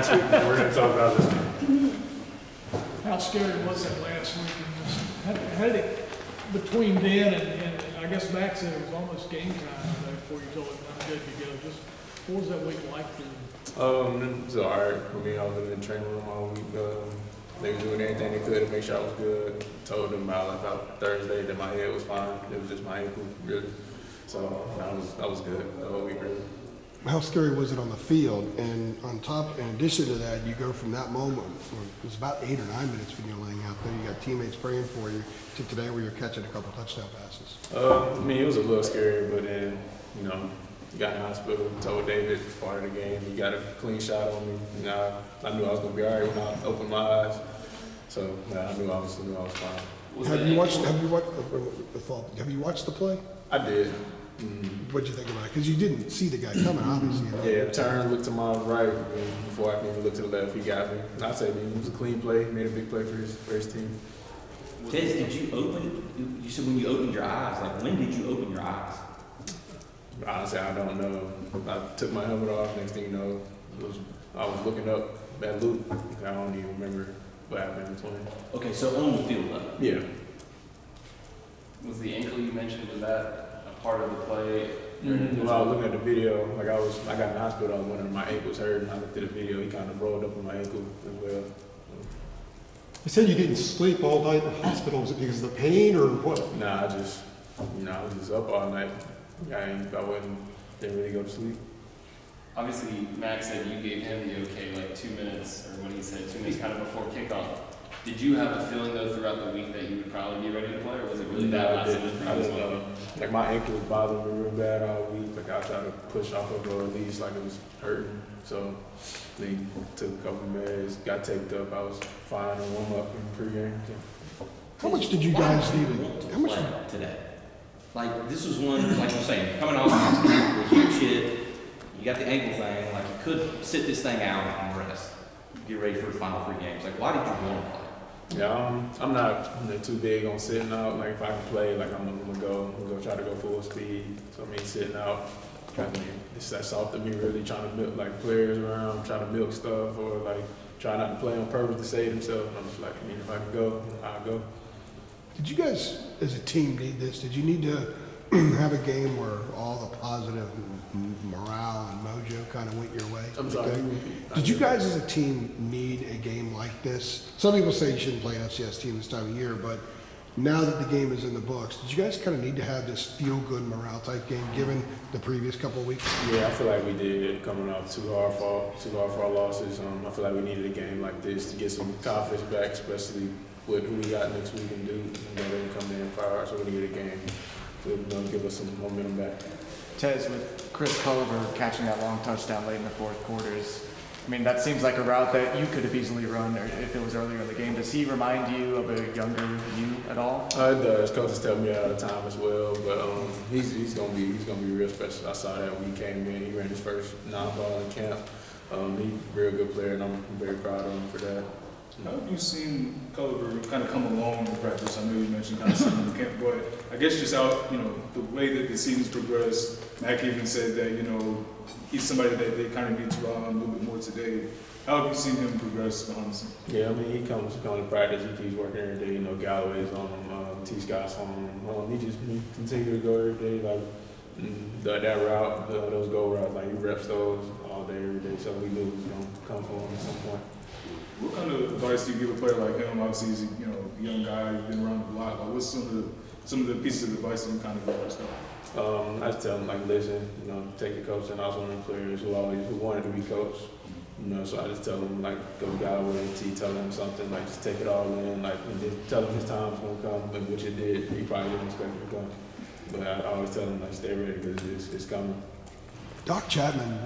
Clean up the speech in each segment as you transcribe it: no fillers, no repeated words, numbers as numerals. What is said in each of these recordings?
last week. We're going to talk about this week. How scary was that last week? How did it, between then and I guess Max said it was almost game time before you told him I'm good to go. Just what was that week like for you? It was alright for me. I was in the training room all week. They were doing everything they could to make sure I was good. Told them about Thursday that my head was fine. It was just my ankle, really. So I was good the whole week, really. How scary was it on the field? And in addition to that, you go from that moment, it was about 8 or 9 minutes when you're laying out there, you got teammates praying for you, to today where you're catching a couple touchdown passes. It was a little scary, but then, got in the hospital, told David it's part of the game. He got a clean shot on me. I knew I was going to be all right when I opened my eyes. So, I knew I was fine. Have you watched the play? I did. What'd you think about it? Because you didn't see the guy coming, obviously. Yeah, turn, looked to my right, and before I can even look to the left, he got me. And I said, it was a clean play, made a big play for his team. Tez, did you open, you said when you opened your eyes, like when did you open your eyes? Honestly, I don't know. I took my helmet off, next thing you know, I was looking up at Luke. I don't even remember what happened in between. Okay, so on the field though? Yeah. Was the ankle you mentioned, was that a part of the play? When I was looking at the video, I got in the hospital, I was wondering my ankle was hurt, and I looked at the video, he kind of rolled up on my ankle as well. You said you didn't sleep all night in the hospital. Was it because of the pain or what? Nah, I was just up all night. Didn't really go to sleep. Obviously, Max said you gave him the okay, like 2 minutes, or what he said, 2 minutes kind of before kickoff. Did you have a feeling though throughout the week that you would probably be ready to play, or was it really that last minute? I didn't know. Like my ankle was bothering me real bad all week. Like I tried to push off of it, at least like it was hurting. So they took a couple minutes, got taped up. I was fine and warm up in pregame. How much did you guys need? How much today? Like this was one, like I'm saying, coming off a huge hit. You got the ankle thing. Like you could sit this thing out and rest, get ready for the final 3 games. Like why did you want to play? Yeah, I'm not too big on sitting out. Like if I can play, like I'm gonna go try to go full speed. So sitting out, that's off to me really trying to milk like players around, trying to milk stuff or like try not to play on purpose to save themselves. I'm just like, if I can go, I'll go. Did you guys, as a team, need this? Did you need to have a game where all the positive morale and mojo kind of went your way? I'm sorry. Did you guys as a team need a game like this? Some people say you shouldn't play an FCS team this time of year, but now that the game is in the books, did you guys kind of need to have this feel-good morale type game given the previous couple of weeks? Yeah, I feel like we did coming off too hard for our losses. I feel like we needed a game like this to get some confidence back, especially with who we got next week and do. They can come in and fire, so we needed a game to give us some momentum back. Tez, with Chris Culliver catching that long touchdown late in the fourth quarters, that seems like a route that you could have easily run if it was earlier in the game. Does he remind you of a younger you at all? It does. Coaches tell me all the time as well, but he's gonna be real special. I saw that when he came in. He ran his first non-ball in camp. He's a real good player, and I'm very proud of him for that. How have you seen Culliver kind of come along in practice? I know you mentioned kind of seeing him in camp, but I guess just out, the way that the season's progressed, Mac even said that, he's somebody that they kind of need to rely on a little bit more today. How have you seen him progress behind the scenes? Yeah, he comes to practice. He keeps working every day. Galloway's on him, T. Scott's on him. He continues to go every day. Like that route, those goal routes, like he reps those all day, every day. So we knew it was going to come for him at some point. What kind of advice do you give a player like him? Obviously, he's a young guy. He's been around the block. Like, what's some of the pieces of advice that you kind of give us? I just tell them listen. Take the coach. And I was one of them players who wanted to be coached. So I just tell them go Galloway and T. Tell him something just take it all in. And just tell him his time's gonna come, which it did. He probably didn't expect it to come, but I always tell him stay ready because it's coming. Doc Chapman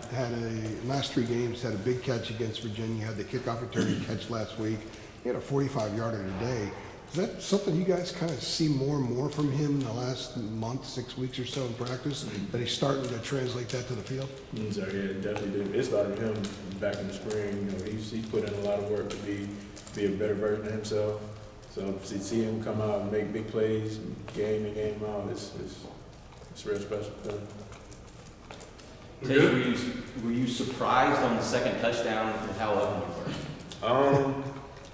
last 3 games had a big catch against Virginia, had the kickoff return catch last week. He had a 45-yarder today. Is that something you guys kind of see more and more from him in the last month, 6 weeks or so in practice, that he's starting to translate that to the field? So yeah, definitely did. It started him back in the spring. He's put in a lot of work to be a better version of himself. So to see him come out and make big plays, game in, game out, it's real special for him. Tej, were you surprised on the second touchdown with how open you were?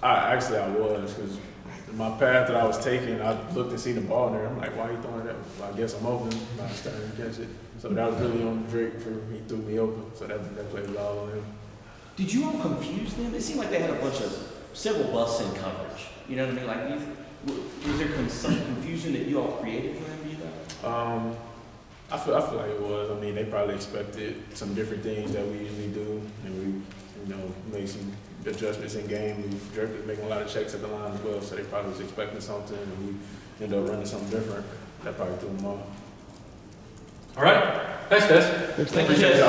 I was, because my path that I was taking, I looked and see the ball there. I'm like, why are you throwing that? Well, I guess I'm open. I started to catch it. So that was really on Drake for he threw me open. So that play was all on him. Did you all confuse them? It seemed like they had a bunch of several busts in coverage. You know what I mean? Like, was there some confusion that you all created for them? Do you think? I feel like it was. I mean, they probably expected some different things that we usually do, and we, made some adjustments in game. Drake was making a lot of checks at the line as well, so they probably was expecting something, and we ended up running something different. That probably threw them off. All right. Thanks, guys. Thanks, Appreciate it.